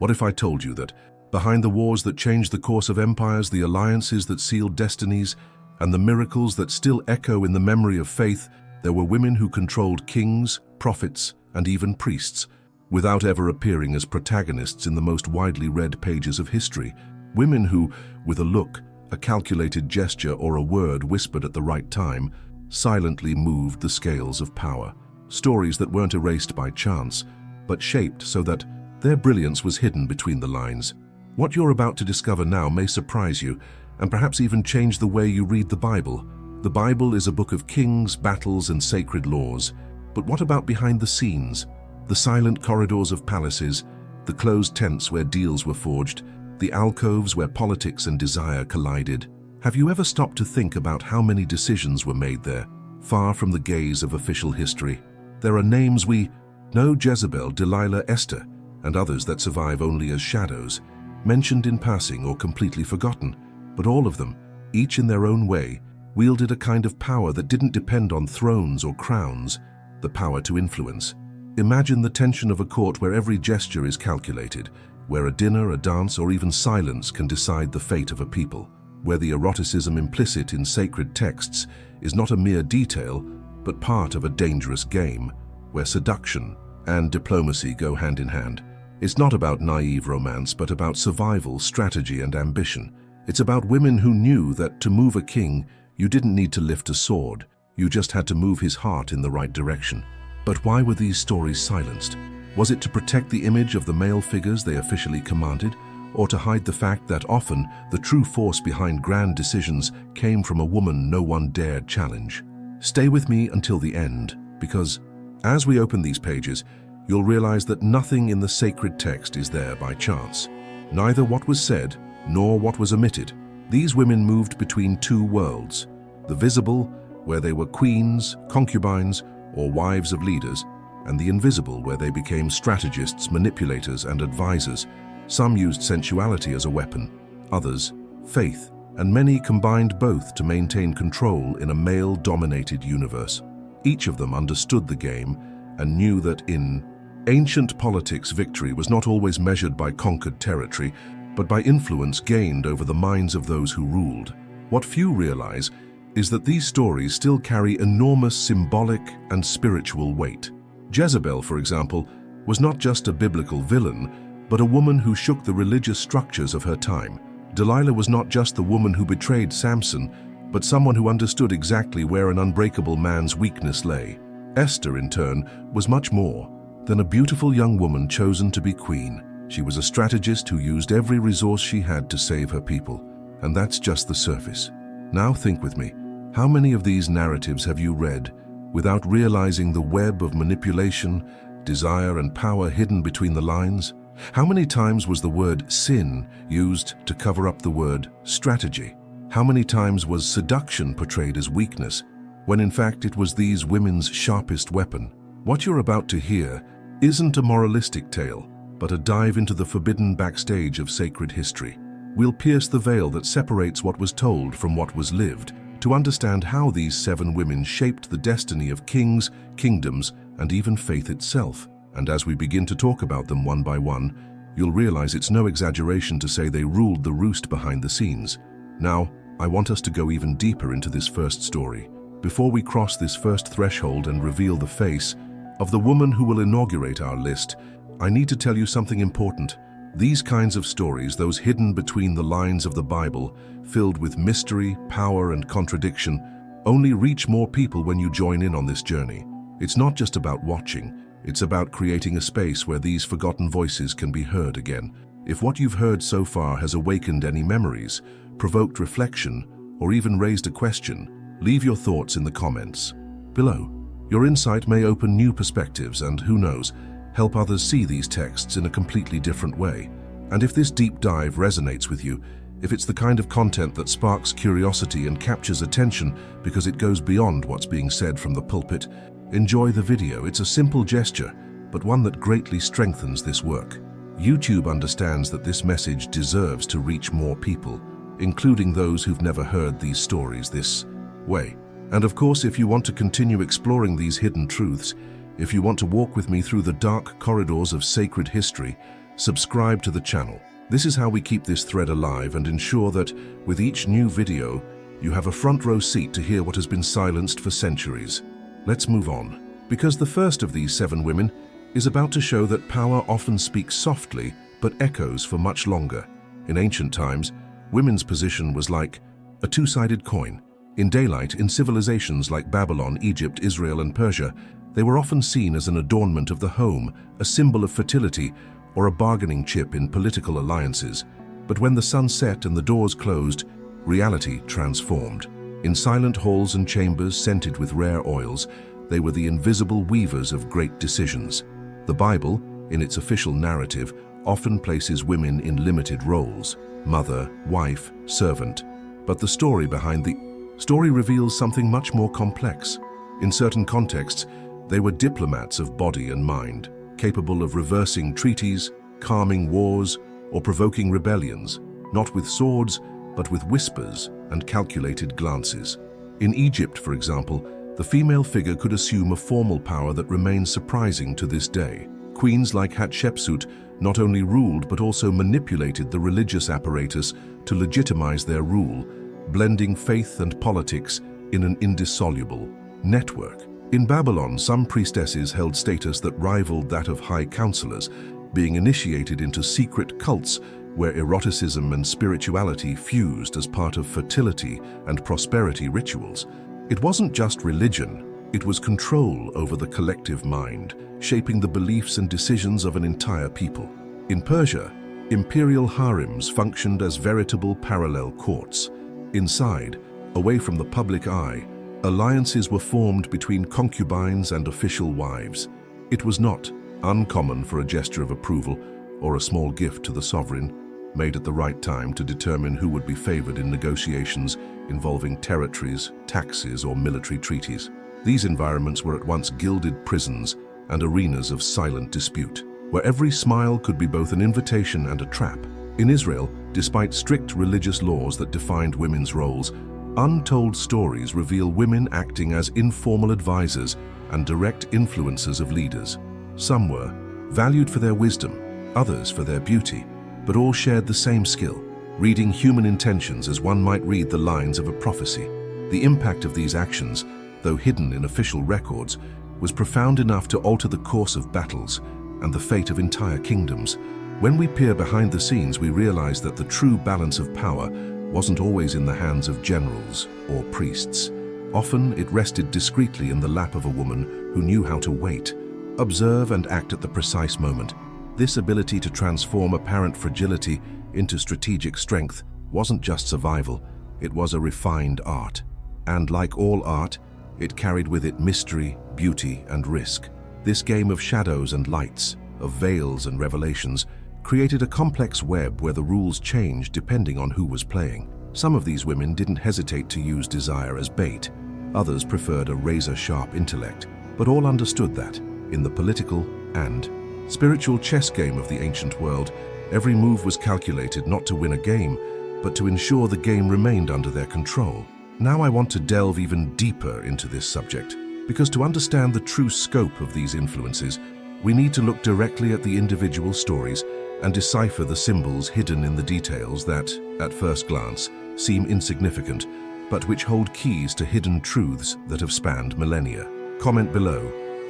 What if I told you that behind the wars that changed the course of empires, the alliances that sealed destinies, and the miracles that still echo in the memory of faith, there were women who controlled kings, prophets, and even priests, without ever appearing as protagonists in the most widely read pages of history. Women who, with a look, a calculated gesture, or a word whispered at the right time, silently moved the scales of power. Stories that weren't erased by chance, but shaped so that their brilliance was hidden between the lines. What you're about to discover now may surprise you, and perhaps even change the way you read the Bible. The Bible is a book of kings, battles, and sacred laws. But what about behind the scenes? The silent corridors of palaces, the closed tents where deals were forged, the alcoves where politics and desire collided. Have you ever stopped to think about how many decisions were made there, far from the gaze of official history? There are names we know: Jezebel, Delilah, Esther, and others that survive only as shadows, mentioned in passing or completely forgotten. But all of them, each in their own way, wielded a kind of power that didn't depend on thrones or crowns, the power to influence. Imagine the tension of a court where every gesture is calculated, where a dinner, a dance, or even silence can decide the fate of a people, where the eroticism implicit in sacred texts is not a mere detail, but part of a dangerous game, where seduction and diplomacy go hand in hand. It's not about naive romance, but about survival, strategy, and ambition. It's about women who knew that to move a king, you didn't need to lift a sword, you just had to move his heart in the right direction. But why were these stories silenced? Was it to protect the image of the male figures they officially commanded, or to hide the fact that often the true force behind grand decisions came from a woman no one dared challenge? Stay with me until the end, because as we open these pages, you'll realize that nothing in the sacred text is there by chance. Neither what was said, nor what was omitted. These women moved between two worlds: the visible, where they were queens, concubines, or wives of leaders, and the invisible, where they became strategists, manipulators, and advisors. Some used sensuality as a weapon, others faith, and many combined both to maintain control in a male-dominated universe. Each of them understood the game and knew that in ancient politics, victory was not always measured by conquered territory, but by influence gained over the minds of those who ruled. What few realize is that these stories still carry enormous symbolic and spiritual weight. Jezebel, for example, was not just a biblical villain, but a woman who shook the religious structures of her time. Delilah was not just the woman who betrayed Samson, but someone who understood exactly where an unbreakable man's weakness lay. Esther, in turn, was much more than a beautiful young woman chosen to be queen. She was a strategist who used every resource she had to save her people. And that's just the surface. Now think with me. How many of these narratives have you read without realizing the web of manipulation, desire, and power hidden between the lines? How many times was the word sin used to cover up the word strategy? How many times was seduction portrayed as weakness, when in fact it was these women's sharpest weapon? What you're about to hear isn't a moralistic tale, but a dive into the forbidden backstage of sacred history. We'll pierce the veil that separates what was told from what was lived, to understand how these 7 women shaped the destiny of kings, kingdoms, and even faith itself. And as we begin to talk about them one by one, you'll realize it's no exaggeration to say they ruled the roost behind the scenes. Now, I want us to go even deeper into this first story. Before we cross this first threshold and reveal the face of the woman who will inaugurate our list, I need to tell you something important. These kinds of stories, those hidden between the lines of the Bible, filled with mystery, power, and contradiction, only reach more people when you join in on this journey. It's not just about watching, it's about creating a space where these forgotten voices can be heard again. If what you've heard so far has awakened any memories, provoked reflection, or even raised a question, leave your thoughts in the comments below. Your insight may open new perspectives and, who knows, help others see these texts in a completely different way. And if this deep dive resonates with you, if it's the kind of content that sparks curiosity and captures attention because it goes beyond what's being said from the pulpit, enjoy the video. It's a simple gesture, but one that greatly strengthens this work. YouTube understands that this message deserves to reach more people, including those who've never heard these stories this way. And of course, if you want to continue exploring these hidden truths, if you want to walk with me through the dark corridors of sacred history, subscribe to the channel. This is how we keep this thread alive and ensure that, with each new video, you have a front row seat to hear what has been silenced for centuries. Let's move on, because the first of these 7 women is about to show that power often speaks softly but echoes for much longer. In ancient times, women's position was like a two-sided coin. In daylight, in civilizations like Babylon, Egypt, Israel, and Persia, they were often seen as an adornment of the home, a symbol of fertility, or a bargaining chip in political alliances. But when the sun set and the doors closed, reality transformed. In silent halls and chambers scented with rare oils, they were the invisible weavers of great decisions. The Bible, in its official narrative, often places women in limited roles: mother, wife, servant. But the story behind the story reveals something much more complex. In certain contexts, they were diplomats of body and mind, capable of reversing treaties, calming wars, or provoking rebellions, not with swords, but with whispers and calculated glances. In Egypt, for example, the female figure could assume a formal power that remains surprising to this day. Queens like Hatshepsut not only ruled but also manipulated the religious apparatus to legitimize their rule, blending faith and politics in an indissoluble network. In Babylon, some priestesses held status that rivaled that of high counselors, being initiated into secret cults where eroticism and spirituality fused as part of fertility and prosperity rituals. It wasn't just religion, it was control over the collective mind, shaping the beliefs and decisions of an entire people. In Persia, imperial harems functioned as veritable parallel courts. Inside, away from the public eye, alliances were formed between concubines and official wives. It was not uncommon for a gesture of approval or a small gift to the sovereign, made at the right time, to determine who would be favored in negotiations involving territories, taxes, or military treaties. These environments were at once gilded prisons and arenas of silent dispute, where every smile could be both an invitation and a trap. In Israel, despite strict religious laws that defined women's roles, untold stories reveal women acting as informal advisors and direct influencers of leaders. Some were valued for their wisdom, others for their beauty, but all shared the same skill: reading human intentions as one might read the lines of a prophecy. The impact of these actions, though hidden in official records, was profound enough to alter the course of battles and the fate of entire kingdoms. When we peer behind the scenes, we realize that the true balance of power wasn't always in the hands of generals or priests. Often it rested discreetly in the lap of a woman who knew how to wait, observe, and act at the precise moment. This ability to transform apparent fragility into strategic strength wasn't just survival, it was a refined art. And like all art, it carried with it mystery, beauty, and risk. This game of shadows and lights, of veils and revelations, created a complex web where the rules changed depending on who was playing. Some of these women didn't hesitate to use desire as bait. Others preferred a razor-sharp intellect, but all understood that, in the political and spiritual chess game of the ancient world, every move was calculated not to win a game, but to ensure the game remained under their control. Now I want to delve even deeper into this subject, because to understand the true scope of these influences, we need to look directly at the individual stories and decipher the symbols hidden in the details that, at first glance, seem insignificant, but which hold keys to hidden truths that have spanned millennia. Comment below,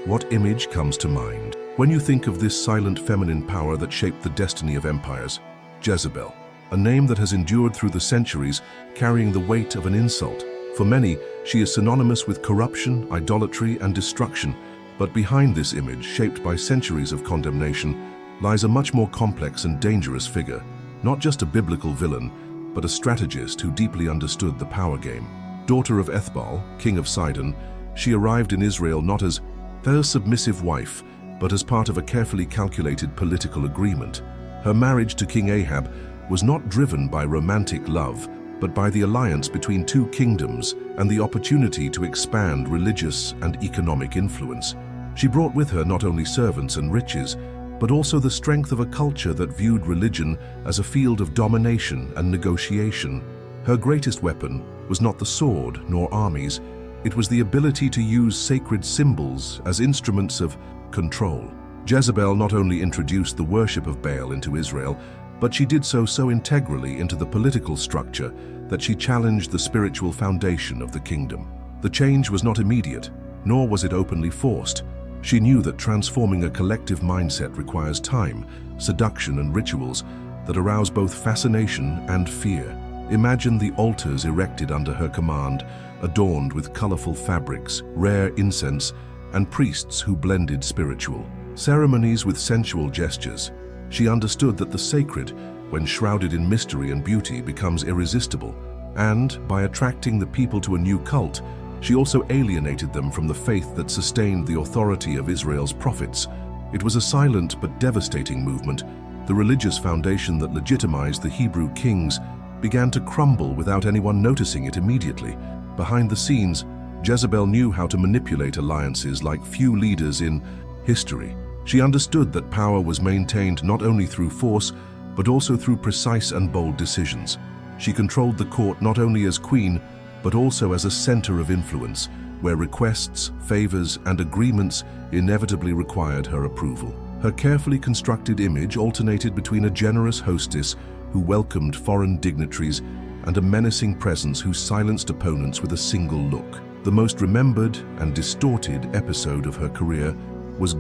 what image comes to mind when you think of this silent feminine power that shaped the destiny of empires? Jezebel, a name that has endured through the centuries, carrying the weight of an insult. For many, she is synonymous with corruption, idolatry, and destruction. But behind this image, shaped by centuries of condemnation, lies a much more complex and dangerous figure. Not just a biblical villain, but a strategist who deeply understood the power game. Daughter of Ethbal, king of Sidon, she arrived in Israel not as their submissive wife, but as part of a carefully calculated political agreement. Her marriage to King Ahab was not driven by romantic love, but by the alliance between two kingdoms and the opportunity to expand religious and economic influence. She brought with her not only servants and riches, but also the strength of a culture that viewed religion as a field of domination and negotiation. Her greatest weapon was not the sword nor armies, it was the ability to use sacred symbols as instruments of control. Jezebel not only introduced the worship of Baal into Israel, but she did so integrally into the political structure that she challenged the spiritual foundation of the kingdom. The change was not immediate, nor was it openly forced. She knew that transforming a collective mindset requires time, seduction, and rituals that arouse both fascination and fear. Imagine the altars erected under her command, adorned with colorful fabrics, rare incense, and priests who blended spiritual ceremonies with sensual gestures. She understood that the sacred, when shrouded in mystery and beauty, becomes irresistible, and by attracting the people to a new cult, she also alienated them from the faith that sustained the authority of Israel's prophets. It was a silent but devastating movement. The religious foundation that legitimized the Hebrew kings began to crumble without anyone noticing it immediately. Behind the scenes, Jezebel knew how to manipulate alliances like few leaders in history. She understood that power was maintained not only through force, but also through precise and bold decisions. She controlled the court not only as queen, but also as a center of influence, where requests, favors, and agreements inevitably required her approval. Her carefully constructed image alternated between a generous hostess who welcomed foreign dignitaries and a menacing presence who silenced opponents with a single look. The most remembered and distorted episode of her career was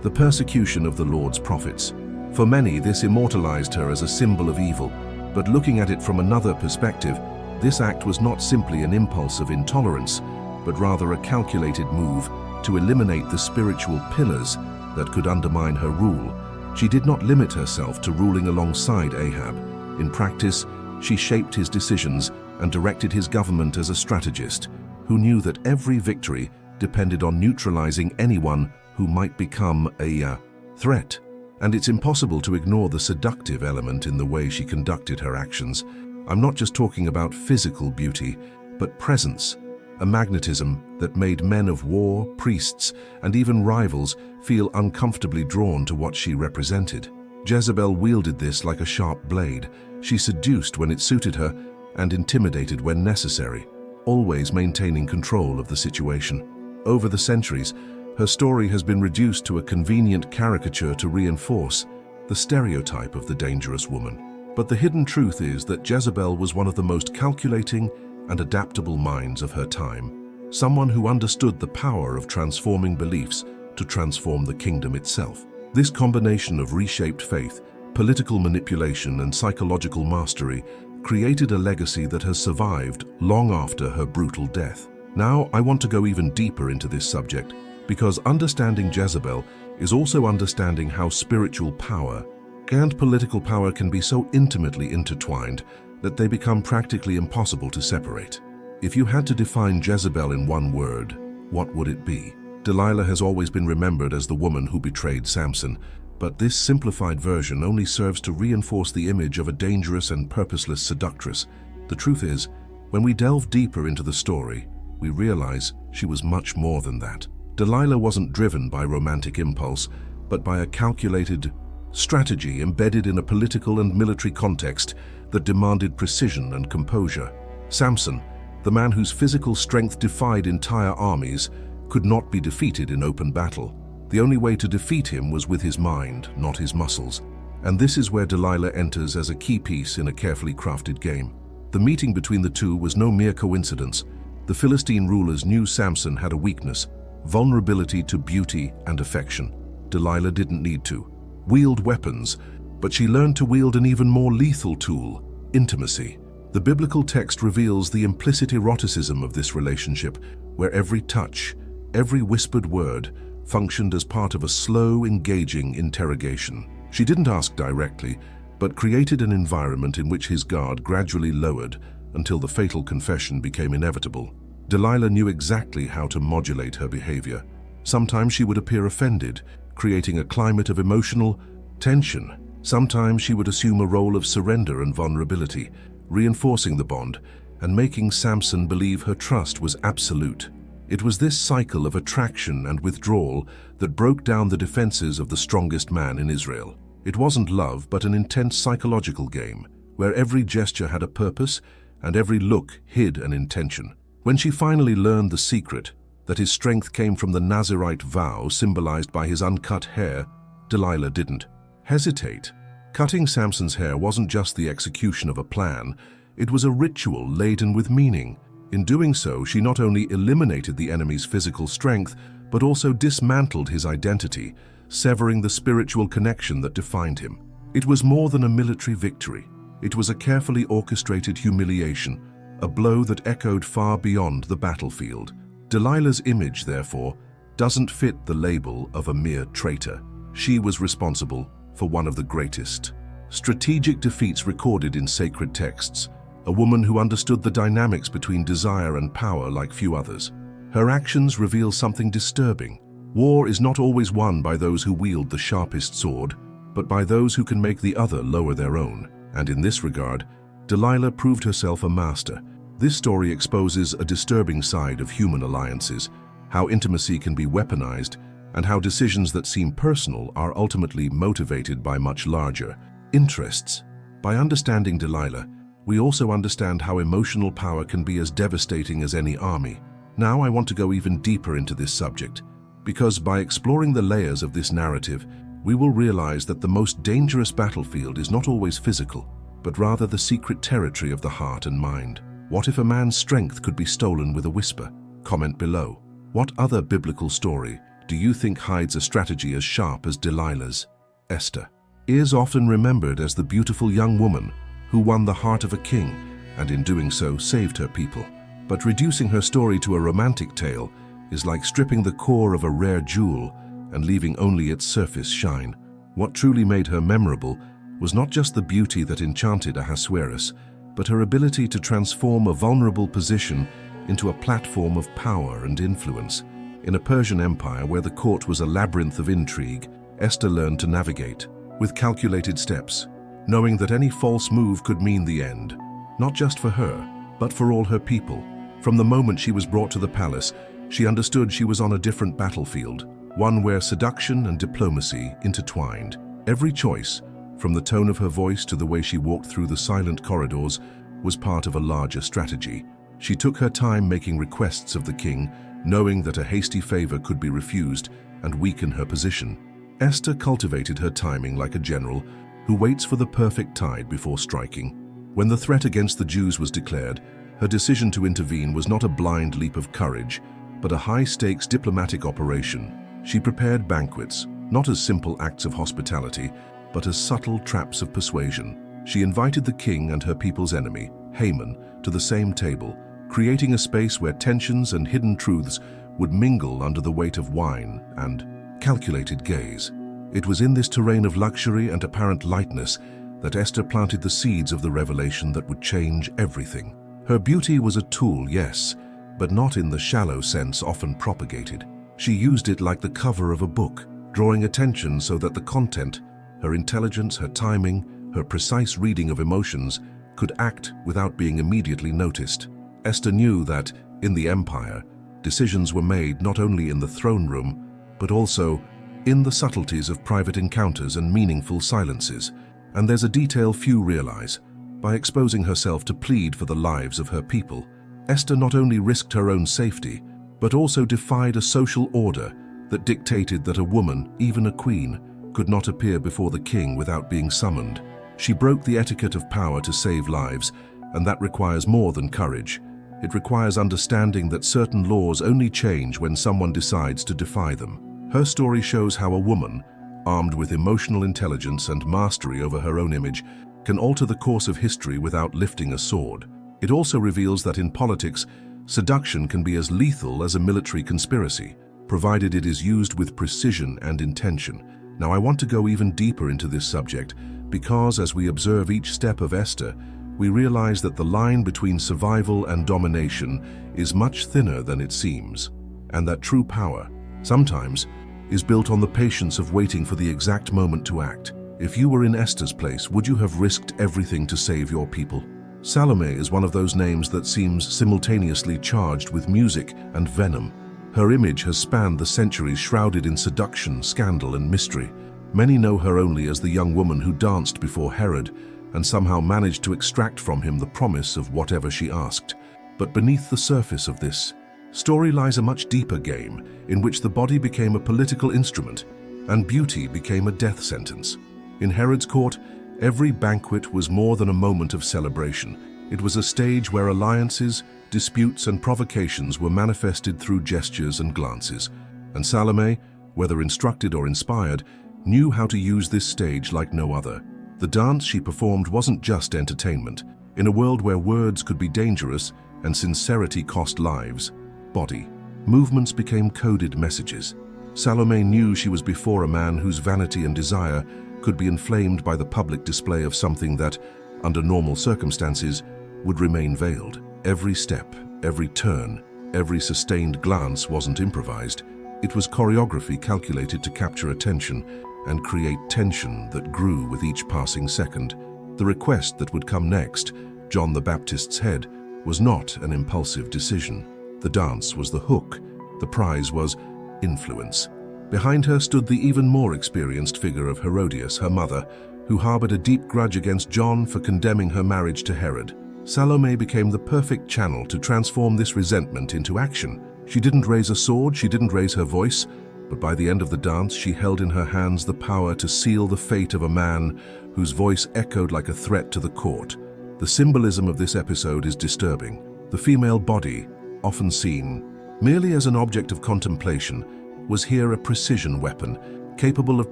the persecution of the Lord's prophets. For many, this immortalized her as a symbol of evil, but looking at it from another perspective, this act was not simply an impulse of intolerance, but rather a calculated move to eliminate the spiritual pillars that could undermine her rule. She did not limit herself to ruling alongside Ahab. In practice, she shaped his decisions and directed his government as a strategist who knew that every victory depended on neutralizing anyone who might become a threat. And it's impossible to ignore the seductive element in the way she conducted her actions. I'm not just talking about physical beauty, but presence, a magnetism that made men of war, priests, and even rivals feel uncomfortably drawn to what she represented. Jezebel wielded this like a sharp blade. She seduced when it suited her and intimidated when necessary, always maintaining control of the situation. Over the centuries, her story has been reduced to a convenient caricature to reinforce the stereotype of the dangerous woman. But the hidden truth is that Jezebel was one of the most calculating and adaptable minds of her time, someone who understood the power of transforming beliefs to transform the kingdom itself. This combination of reshaped faith, political manipulation, and psychological mastery created a legacy that has survived long after her brutal death. Now, I want to go even deeper into this subject, because understanding Jezebel is also understanding how spiritual power and political power can be so intimately intertwined that they become practically impossible to separate. If you had to define Jezebel in one word, what would it be? Delilah has always been remembered as the woman who betrayed Samson, but this simplified version only serves to reinforce the image of a dangerous and purposeless seductress. The truth is, when we delve deeper into the story, we realize she was much more than that. Delilah wasn't driven by romantic impulse, but by a calculated strategy embedded in a political and military context that demanded precision and composure. Samson, the man whose physical strength defied entire armies, could not be defeated in open battle. The only way to defeat him was with his mind, not his muscles. And this is where Delilah enters as a key piece in a carefully crafted game. The meeting between the two was no mere coincidence. The Philistine rulers knew Samson had a weakness, vulnerability to beauty and affection. Delilah didn't need to wield weapons, but she learned to wield an even more lethal tool, intimacy. The biblical text reveals the implicit eroticism of this relationship, where every touch, every whispered word, functioned as part of a slow, engaging interrogation. She didn't ask directly, but created an environment in which his guard gradually lowered until the fatal confession became inevitable. Delilah knew exactly how to modulate her behavior. Sometimes she would appear offended, creating a climate of emotional tension. Sometimes she would assume a role of surrender and vulnerability, reinforcing the bond and making Samson believe her trust was absolute. It was this cycle of attraction and withdrawal that broke down the defenses of the strongest man in Israel. It wasn't love, but an intense psychological game, where every gesture had a purpose and every look hid an intention. When she finally learned the secret, that his strength came from the Nazirite vow symbolized by his uncut hair, Delilah didn't hesitate. Cutting Samson's hair wasn't just the execution of a plan, it was a ritual laden with meaning. In doing so, she not only eliminated the enemy's physical strength, but also dismantled his identity, severing the spiritual connection that defined him. It was more than a military victory. It was a carefully orchestrated humiliation, a blow that echoed far beyond the battlefield. Delilah's image, therefore, doesn't fit the label of a mere traitor. She was responsible for one of the greatest strategic defeats recorded in sacred texts, a woman who understood the dynamics between desire and power like few others. Her actions reveal something disturbing. War is not always won by those who wield the sharpest sword, but by those who can make the other lower their own. And in this regard, Delilah proved herself a master. This story exposes a disturbing side of human alliances, how intimacy can be weaponized, and how decisions that seem personal are ultimately motivated by much larger interests. By understanding Delilah, we also understand how emotional power can be as devastating as any army. Now I want to go even deeper into this subject, because by exploring the layers of this narrative, we will realize that the most dangerous battlefield is not always physical, but rather the secret territory of the heart and mind. What if a man's strength could be stolen with a whisper? Comment below. What other biblical story do you think hides a strategy as sharp as Delilah's? Esther is often remembered as the beautiful young woman who won the heart of a king, and in doing so saved her people. But reducing her story to a romantic tale is like stripping the core of a rare jewel and leaving only its surface shine. What truly made her memorable was not just the beauty that enchanted Ahasuerus, but her ability to transform a vulnerable position into a platform of power and influence. In a Persian empire where the court was a labyrinth of intrigue, Esther learned to navigate with calculated steps, knowing that any false move could mean the end, not just for her, but for all her people. From the moment she was brought to the palace, she understood she was on a different battlefield, one where seduction and diplomacy intertwined. Every choice, from the tone of her voice to the way she walked through the silent corridors, was part of a larger strategy. She took her time making requests of the king, knowing that a hasty favor could be refused and weaken her position. Esther cultivated her timing like a general who waits for the perfect tide before striking. When the threat against the Jews was declared, her decision to intervene was not a blind leap of courage, but a high-stakes diplomatic operation. She prepared banquets, not as simple acts of hospitality, but as subtle traps of persuasion. She invited the king and her people's enemy, Haman, to the same table, creating a space where tensions and hidden truths would mingle under the weight of wine and calculated gaze. It was in this terrain of luxury and apparent lightness that Esther planted the seeds of the revelation that would change everything. Her beauty was a tool, yes, but not in the shallow sense often propagated. She used it like the cover of a book, drawing attention so that the content, her intelligence, her timing, her precise reading of emotions, could act without being immediately noticed. Esther knew that, in the empire, decisions were made not only in the throne room, but also in the subtleties of private encounters and meaningful silences. And there's a detail few realize. By exposing herself to plead for the lives of her people, Esther not only risked her own safety, but also defied a social order that dictated that a woman, even a queen, could not appear before the king without being summoned. She broke the etiquette of power to save lives, and that requires more than courage. It requires understanding that certain laws only change when someone decides to defy them. Her story shows how a woman, armed with emotional intelligence and mastery over her own image, can alter the course of history without lifting a sword. It also reveals that in politics, seduction can be as lethal as a military conspiracy, provided it is used with precision and intention. Now I want to go even deeper into this subject because as we observe each step of Esther, we realize that the line between survival and domination is much thinner than it seems, and that true power, sometimes, is built on the patience of waiting for the exact moment to act. If you were in Esther's place, would you have risked everything to save your people? Salome is one of those names that seems simultaneously charged with music and venom. Her image has spanned the centuries, shrouded in seduction, scandal, and mystery. Many know her only as the young woman who danced before Herod and somehow managed to extract from him the promise of whatever she asked. But beneath the surface of this story lies a much deeper game in which the body became a political instrument and beauty became a death sentence. In Herod's court, every banquet was more than a moment of celebration. It was a stage where alliances, disputes, and provocations were manifested through gestures and glances. And Salome, whether instructed or inspired, knew how to use this stage like no other. The dance she performed wasn't just entertainment. In a world where words could be dangerous and sincerity cost lives, body movements became coded messages. Salome knew she was before a man whose vanity and desire could be inflamed by the public display of something that, under normal circumstances, would remain veiled. Every step, every turn, every sustained glance wasn't improvised. It was choreography calculated to capture attention and create tension that grew with each passing second. The request that would come next, John the Baptist's head, was not an impulsive decision. The dance was the hook. The prize was influence. Behind her stood the even more experienced figure of Herodias, her mother, who harbored a deep grudge against John for condemning her marriage to Herod. Salome became the perfect channel to transform this resentment into action. She didn't raise a sword, she didn't raise her voice, but by the end of the dance, she held in her hands the power to seal the fate of a man whose voice echoed like a threat to the court. The symbolism of this episode is disturbing. The female body, often seen merely as an object of contemplation, was here a precision weapon, capable of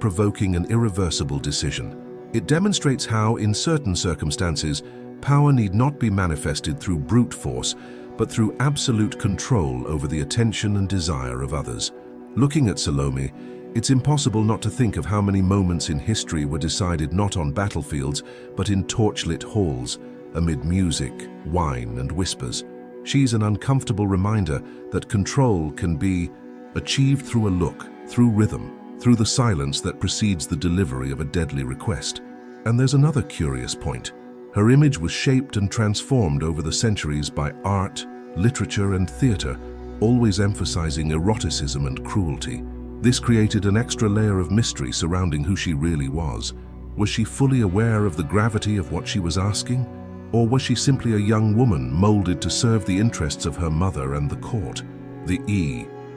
provoking an irreversible decision. It demonstrates how, in certain circumstances, power need not be manifested through brute force, but through absolute control over the attention and desire of others. Looking at Salome, it's impossible not to think of how many moments in history were decided not on battlefields, but in torchlit halls, amid music, wine, and whispers. She's an uncomfortable reminder that control can be achieved through a look, through rhythm, through the silence that precedes the delivery of a deadly request. And there's another curious point. Her image was shaped and transformed over the centuries by art, literature, and theater, always emphasizing eroticism and cruelty. This created an extra layer of mystery surrounding who she really was. Was she fully aware of the gravity of what she was asking? Or was she simply a young woman molded to serve the interests of her mother and the court?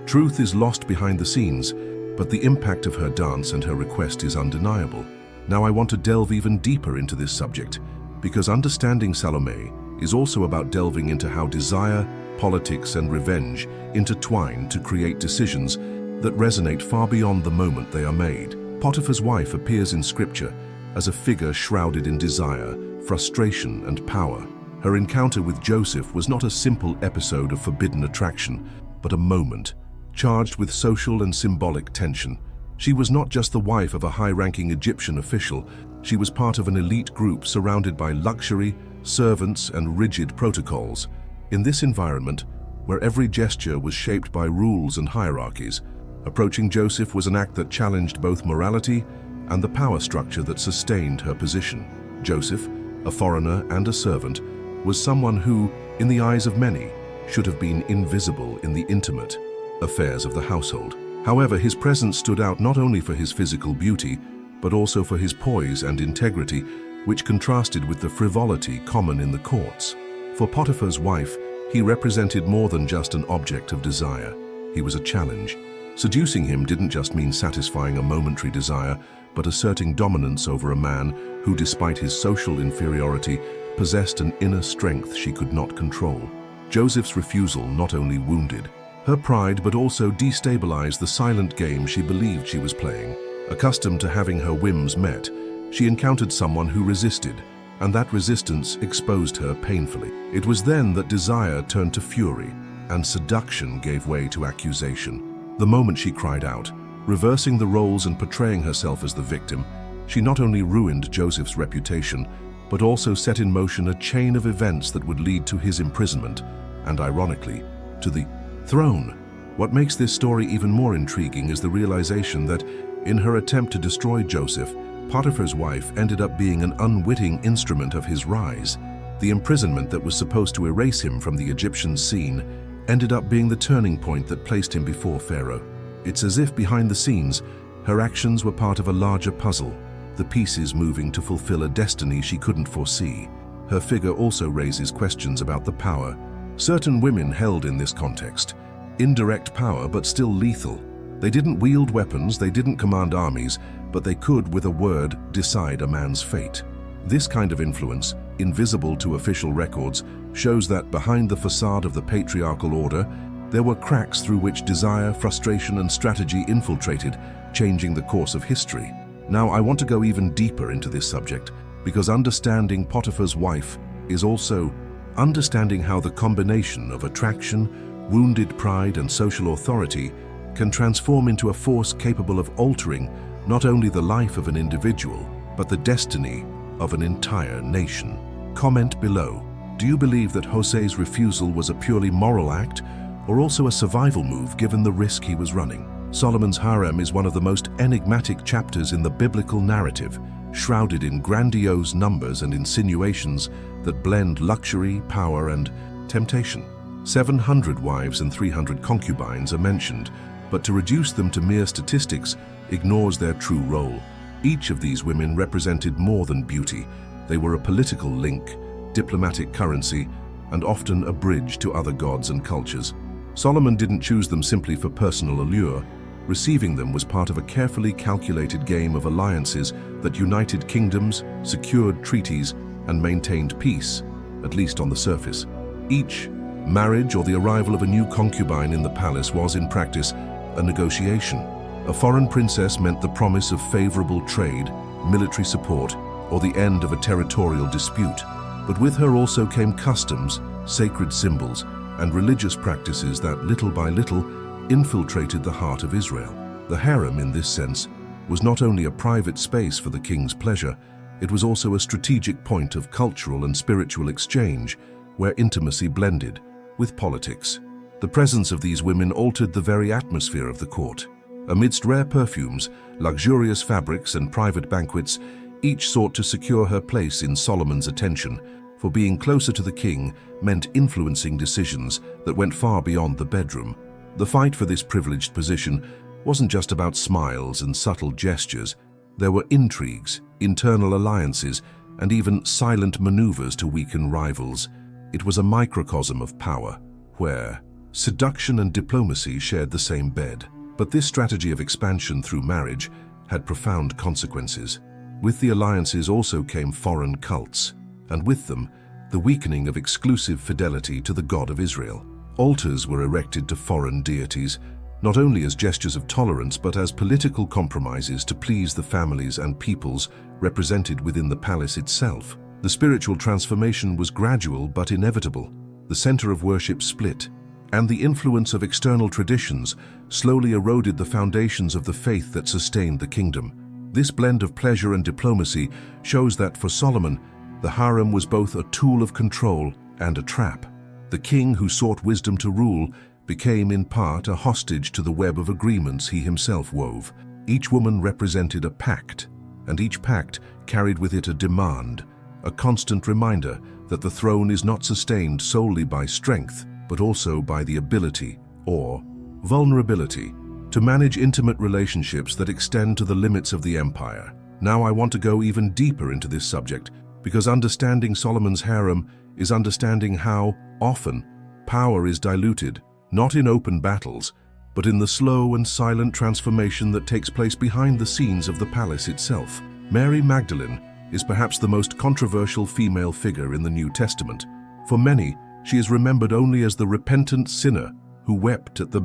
Truth is lost behind the scenes, but the impact of her dance and her request is undeniable. Now I want to delve even deeper into this subject, because understanding Salome is also about delving into how desire, politics, and revenge intertwine to create decisions that resonate far beyond the moment they are made. Potiphar's wife appears in Scripture as a figure shrouded in desire, frustration, and power. Her encounter with Joseph was not a simple episode of forbidden attraction, but a moment charged with social and symbolic tension. She was not just the wife of a high-ranking Egyptian official, she was part of an elite group surrounded by luxury, servants, and rigid protocols. In this environment, where every gesture was shaped by rules and hierarchies, approaching Joseph was an act that challenged both morality and the power structure that sustained her position. Joseph, a foreigner and a servant, was someone who, in the eyes of many, should have been invisible in the intimate affairs of the household. However, his presence stood out not only for his physical beauty, but also for his poise and integrity, which contrasted with the frivolity common in the courts. For Potiphar's wife, he represented more than just an object of desire. He was a challenge. Seducing him didn't just mean satisfying a momentary desire, but asserting dominance over a man who, despite his social inferiority, possessed an inner strength she could not control. Joseph's refusal not only wounded her pride, but also destabilized the silent game she believed she was playing. Accustomed to having her whims met, she encountered someone who resisted, and that resistance exposed her painfully. It was then that desire turned to fury, and seduction gave way to accusation. The moment she cried out, reversing the roles and portraying herself as the victim, she not only ruined Joseph's reputation, but also set in motion a chain of events that would lead to his imprisonment, and ironically, to the throne. What makes this story even more intriguing is the realization that, in her attempt to destroy Joseph, Potiphar's wife ended up being an unwitting instrument of his rise. The imprisonment that was supposed to erase him from the Egyptian scene ended up being the turning point that placed him before Pharaoh. It's as if behind the scenes, her actions were part of a larger puzzle, the pieces moving to fulfill a destiny she couldn't foresee. Her figure also raises questions about the power certain women held in this context. indirect power but still lethal. They didn't wield weapons, they didn't command armies, but they could, with a word, decide a man's fate. This kind of influence, invisible to official records, shows that behind the facade of the patriarchal order, there were cracks through which desire, frustration, and strategy infiltrated, changing the course of history. Now, I want to go even deeper into this subject, because understanding Potiphar's wife is also understanding how the combination of attraction, wounded pride, and social authority can transform into a force capable of altering not only the life of an individual, but the destiny of an entire nation. Comment below. Do you believe that Jose's refusal was a purely moral act, or also a survival move given the risk he was running? Solomon's harem is one of the most enigmatic chapters in the biblical narrative, shrouded in grandiose numbers and insinuations that blend luxury, power, and temptation. 700 wives and 300 concubines are mentioned, but to reduce them to mere statistics ignores their true role. Each of these women represented more than beauty. They were a political link, diplomatic currency, and often a bridge to other gods and cultures. Solomon didn't choose them simply for personal allure. Receiving them was part of a carefully calculated game of alliances that united kingdoms, secured treaties, and maintained peace, at least on the surface. Each marriage or the arrival of a new concubine in the palace was, in practice, a negotiation. A foreign princess meant the promise of favorable trade, military support, or the end of a territorial dispute. But with her also came customs, sacred symbols, and religious practices that, little by little, infiltrated the heart of Israel. The harem, in this sense, was not only a private space for the king's pleasure, it was also a strategic point of cultural and spiritual exchange, where intimacy blended with politics. The presence of these women altered the very atmosphere of the court. Amidst rare perfumes, luxurious fabrics, and private banquets, each sought to secure her place in Solomon's attention, for being closer to the king meant influencing decisions that went far beyond the bedroom. The fight for this privileged position wasn't just about smiles and subtle gestures. There were intrigues, internal alliances, and even silent maneuvers to weaken rivals. It was a microcosm of power, where seduction and diplomacy shared the same bed. But this strategy of expansion through marriage had profound consequences. With the alliances also came foreign cults, and with them, the weakening of exclusive fidelity to the God of Israel. Altars were erected to foreign deities, not only as gestures of tolerance but as political compromises to please the families and peoples represented within the palace itself. The spiritual transformation was gradual but inevitable. The center of worship split, and the influence of external traditions slowly eroded the foundations of the faith that sustained the kingdom. This blend of pleasure and diplomacy shows that for Solomon, the harem was both a tool of control and a trap. The king who sought wisdom to rule became in part a hostage to the web of agreements he himself wove. Each woman represented a pact, and each pact carried with it a demand, a constant reminder that the throne is not sustained solely by strength, but also by the ability, or vulnerability, to manage intimate relationships that extend to the limits of the empire. Now I want to go even deeper into this subject, because understanding Solomon's harem is understanding how, often, power is diluted, not in open battles, but in the slow and silent transformation that takes place behind the scenes of the palace itself. Mary Magdalene is perhaps the most controversial female figure in the New Testament. For many, she is remembered only as the repentant sinner who wept at the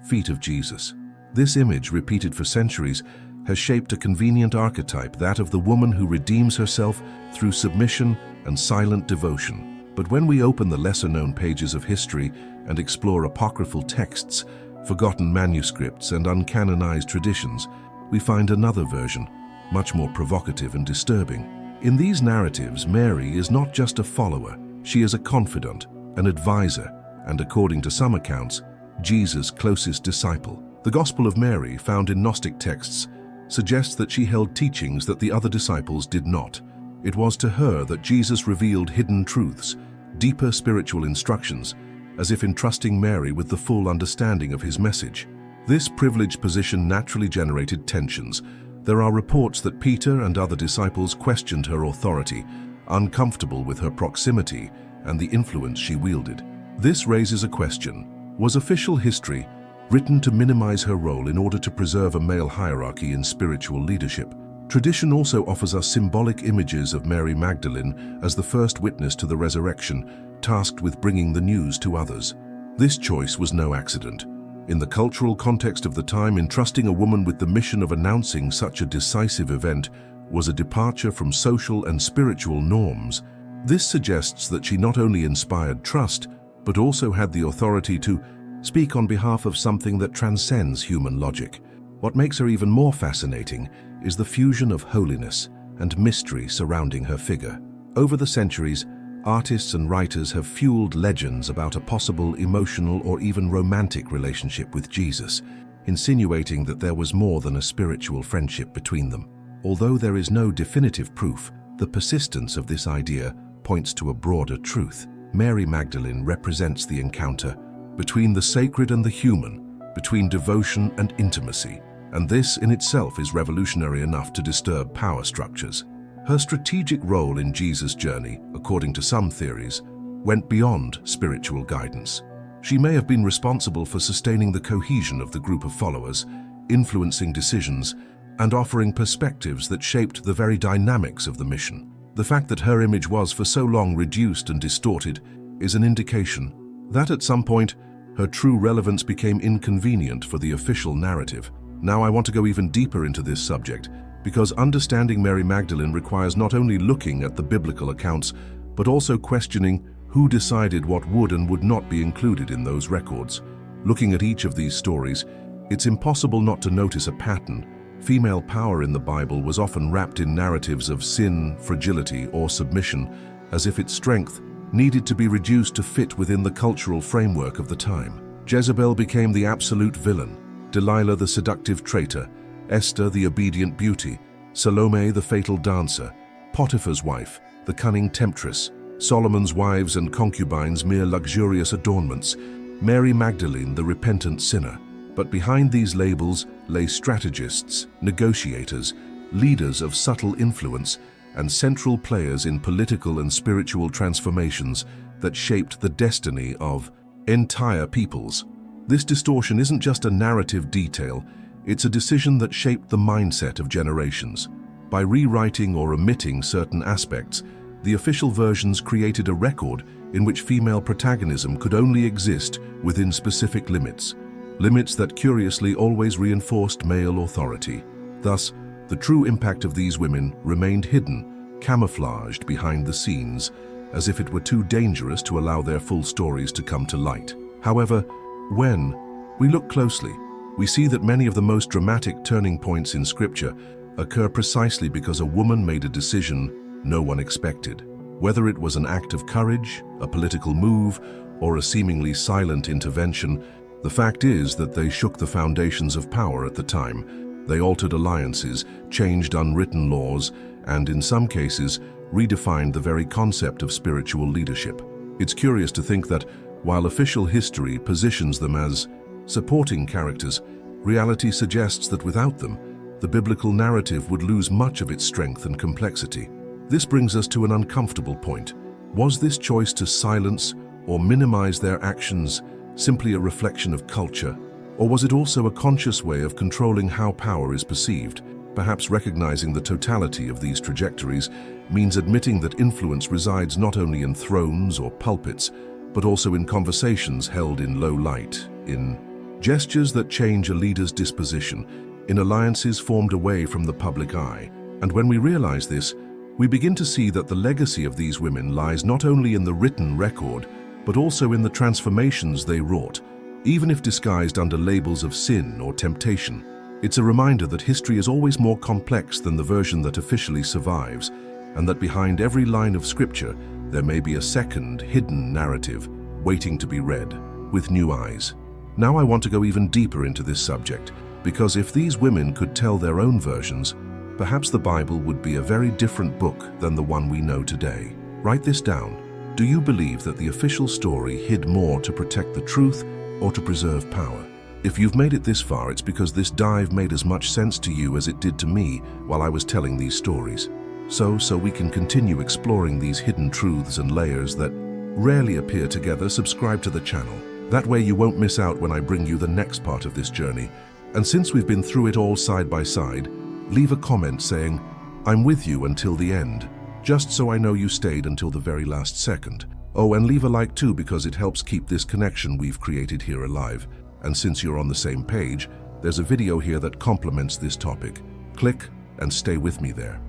feet of Jesus. This image, repeated for centuries, has shaped a convenient archetype, that of the woman who redeems herself through submission and silent devotion. But when we open the lesser-known pages of history and explore apocryphal texts, forgotten manuscripts, and uncanonized traditions, we find another version, much more provocative and disturbing. In these narratives, Mary is not just a follower, she is a confidant, an advisor, and according to some accounts, Jesus' closest disciple. The Gospel of Mary, found in Gnostic texts, suggests that she held teachings that the other disciples did not. It was to her that Jesus revealed hidden truths, deeper spiritual instructions, as if entrusting Mary with the full understanding of his message. This privileged position naturally generated tensions. There are reports that Peter and other disciples questioned her authority, uncomfortable with her proximity and the influence she wielded. This raises a question. Was official history written to minimize her role in order to preserve a male hierarchy in spiritual leadership? Tradition also offers us symbolic images of Mary Magdalene as the first witness to the resurrection, tasked with bringing the news to others. This choice was no accident. In the cultural context of the time, entrusting a woman with the mission of announcing such a decisive event was a departure from social and spiritual norms. This suggests that she not only inspired trust, but also had the authority to speak on behalf of something that transcends human logic. What makes her even more fascinating is the fusion of holiness and mystery surrounding her figure. Over the centuries, artists and writers have fueled legends about a possible emotional or even romantic relationship with Jesus, insinuating that there was more than a spiritual friendship between them. Although there is no definitive proof, the persistence of this idea points to a broader truth. Mary Magdalene represents the encounter between the sacred and the human, between devotion and intimacy, and this in itself is revolutionary enough to disturb power structures. Her strategic role in Jesus' journey, according to some theories, went beyond spiritual guidance. She may have been responsible for sustaining the cohesion of the group of followers, influencing decisions, and offering perspectives that shaped the very dynamics of the mission. The fact that her image was for so long reduced and distorted is an indication that at some point her true relevance became inconvenient for the official narrative. Now I want to go even deeper into this subject, because understanding Mary Magdalene requires not only looking at the biblical accounts, but also questioning who decided what would and would not be included in those records. Looking at each of these stories, it's impossible not to notice a pattern. Female power in the Bible was often wrapped in narratives of sin, fragility, or submission, as if its strength needed to be reduced to fit within the cultural framework of the time. Jezebel became the absolute villain, Delilah the seductive traitor, Esther the obedient beauty, Salome the fatal dancer, Potiphar's wife, the cunning temptress, Solomon's wives and concubines mere luxurious adornments, Mary Magdalene the repentant sinner. But behind these labels lay strategists, negotiators, leaders of subtle influence, and central players in political and spiritual transformations that shaped the destiny of entire peoples. This distortion isn't just a narrative detail, it's a decision that shaped the mindset of generations. By rewriting or omitting certain aspects, the official versions created a record in which female protagonism could only exist within specific limits that curiously always reinforced male authority. Thus, the true impact of these women remained hidden, camouflaged behind the scenes, as if it were too dangerous to allow their full stories to come to light. However, when we look closely, we see that many of the most dramatic turning points in Scripture occur precisely because a woman made a decision no one expected. Whether it was an act of courage, a political move, or a seemingly silent intervention, the fact is that they shook the foundations of power at the time. They altered alliances, changed unwritten laws, and in some cases, redefined the very concept of spiritual leadership. It's curious to think that while official history positions them as supporting characters, reality suggests that without them, the biblical narrative would lose much of its strength and complexity. This brings us to an uncomfortable point. Was this choice to silence or minimize their actions simply a reflection of culture, or was it also a conscious way of controlling how power is perceived? Perhaps recognizing the totality of these trajectories means admitting that influence resides not only in thrones or pulpits, but also in conversations held in low light, in gestures that change a leader's disposition, in alliances formed away from the public eye. And when we realize this, we begin to see that the legacy of these women lies not only in the written record, but also in the transformations they wrought, even if disguised under labels of sin or temptation. It's a reminder that history is always more complex than the version that officially survives, and that behind every line of Scripture, there may be a second, hidden narrative waiting to be read with new eyes. Now I want to go even deeper into this subject, because if these women could tell their own versions, perhaps the Bible would be a very different book than the one we know today. Write this down. Do you believe that the official story hid more to protect the truth or to preserve power? If you've made it this far, it's because this dive made as much sense to you as it did to me while I was telling these stories. So we can continue exploring these hidden truths and layers that rarely appear together, subscribe to the channel. That way you won't miss out when I bring you the next part of this journey. And since we've been through it all side by side, leave a comment saying, "I'm with you until the end," just so I know you stayed until the very last second. Oh, and leave a like too, because it helps keep this connection we've created here alive. And since you're on the same page, there's a video here that complements this topic. Click and stay with me there.